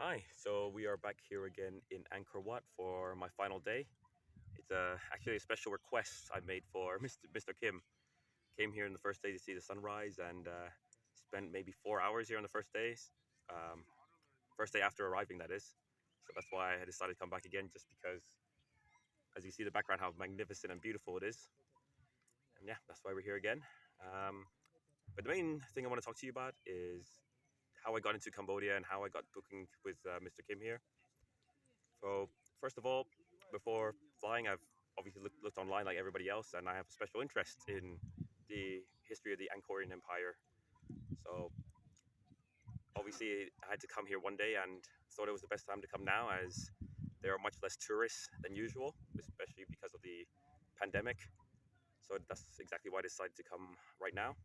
Hi, so we are back here again in Angkor Wat for my final day. It's actually a special request I made for Mr. Kim. Came here on the first day to see the sunrise and spent maybe 4 hours here on the first day. Um, first day after arriving, that is. So that's why I decided to come back again, just because, as you see the background, how magnificent and beautiful it is. And yeah, that's why we're here again. Um, but the main thing I want to talk to you about is how I got into Cambodia and how I got booking with Mr. Kim here. So first of all, before flying, I've obviously looked online like everybody else, and I have a special interest in the history of the Angkorian Empire. So obviously, I had to come here one day, and thought it was the best time to come now, as there are much less tourists than usual, especially because of the pandemic. So that's exactly why I decided to come right now.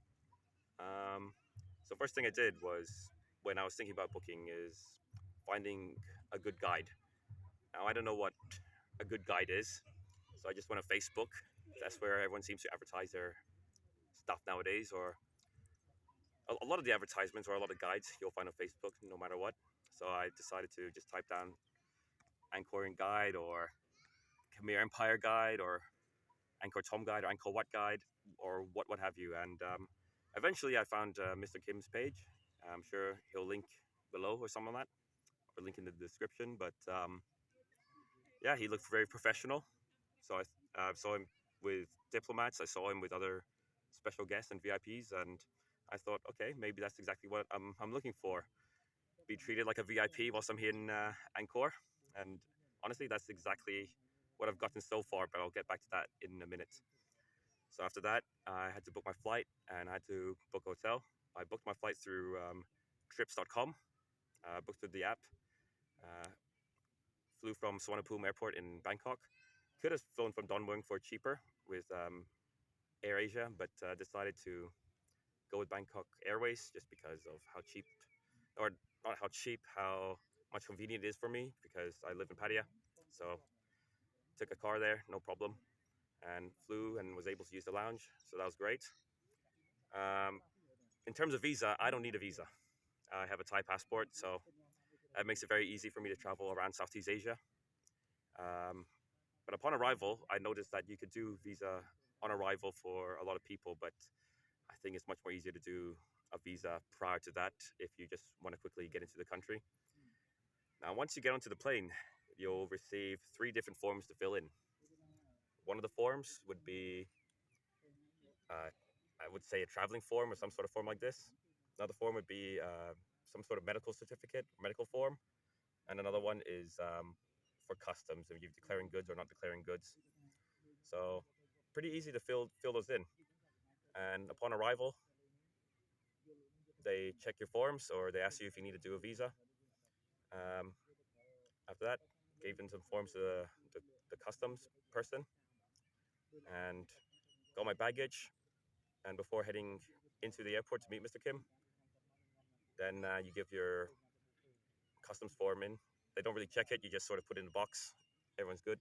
Um, so first thing I did was, when I was thinking about booking, is finding a good guide. Now I don't know what a good guide is, so I just went on Facebook. That's where everyone seems to advertise their stuff nowadays, or a lot of the advertisements or a lot of guides you'll find on Facebook, no matter what. So I decided to just type down Angkorian Guide or Khmer Empire Guide or Angkor Thom Guide or Angkor Wat Guide or what have you. And eventually I found Mr. Kim's page. I'm sure he'll link below or something like that, or link in the description. But yeah, he looked very professional. So I saw him with diplomats. I saw him with other special guests and VIPs, and I thought, okay, maybe that's exactly what I'm looking for. Be treated like a VIP whilst I'm here in Angkor, and honestly, that's exactly what I've gotten so far. But I'll get back to that in a minute. So after that, I had to book my flight and I had to book a hotel. I booked my flight through trips.com. Booked through the app. Uh, Flew from Suvarnabhumi Airport in Bangkok. Could have flown from Don Mueang for cheaper with AirAsia, but decided to go with Bangkok Airways just because of how cheap, or not how cheap, how much convenient it is for me because I live in Pattaya. So took a car there, no problem, and flew and was able to use the lounge. So that was great. Um, in terms of visa, I don't need a visa. I have a Thai passport, so that makes it very easy for me to travel around Southeast Asia. Um, but upon arrival, I noticed that you could do visa on arrival for a lot of people, but I think it's much more easier to do a visa prior to that if you just want to quickly get into the country. Now, once you get onto the plane, you'll receive three different forms to fill in. One of the forms would be, uh, I would say, a traveling form or some sort of form like this. Another form would be some sort of medical certificate, medical form, and another one is for customs, if you're declaring goods or not declaring goods. So, pretty easy to fill those in. And upon arrival, they check your forms or they ask you if you need to do a visa. Um, After that, gave in some forms to the customs person and got my baggage. And before heading into the airport to meet Mr. Kim, then you give your customs form in. They don't really check it, you just sort of put it in the box. Everyone's good.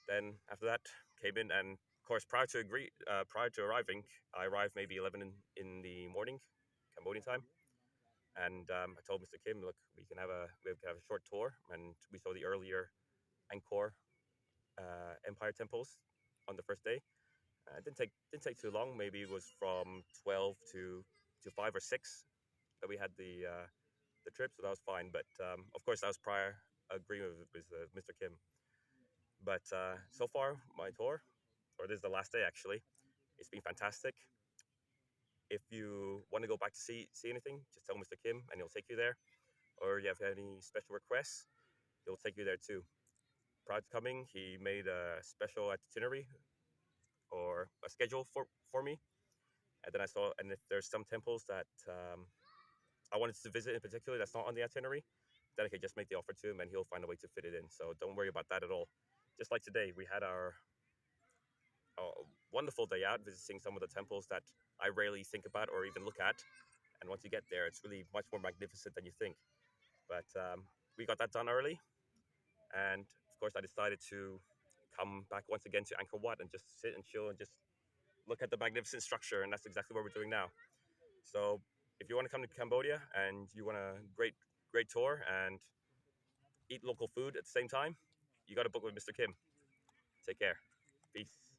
Then after that, came in, and of course, prior to arriving, I arrived maybe 11 in the morning, Cambodian time. And I told Mr. Kim, look, we can have a short tour, and we saw the earlier Angkor Empire temples on the first day. It didn't take too long. Maybe it was from 12 to 5 or 6 that we had the trip, so that was fine. But of course, that was prior agreement with Mr. Kim. But so far, my tour, or this is the last day actually, it's been fantastic. If you want to go back to see anything, just tell Mr. Kim, and he'll take you there. Or you have any special requests, he'll take you there too. Prior to coming, he made a special itinerary or a schedule for me. And then I saw, and if there's some temples that I wanted to visit in particular that's not on the itinerary, then I could just make the offer to him and he'll find a way to fit it in. So don't worry about that at all. Just like today, we had our wonderful day out visiting some of the temples that I rarely think about or even look at. And once you get there, it's really much more magnificent than you think. But we got that done early. And of course, I decided to come back once again to Angkor Wat and just sit and chill and just look at the magnificent structure. And that's exactly what we're doing now. So if you want to come to Cambodia and you want a great great tour and eat local food at the same time, you got to book with Mr. Kim. Take care. Peace.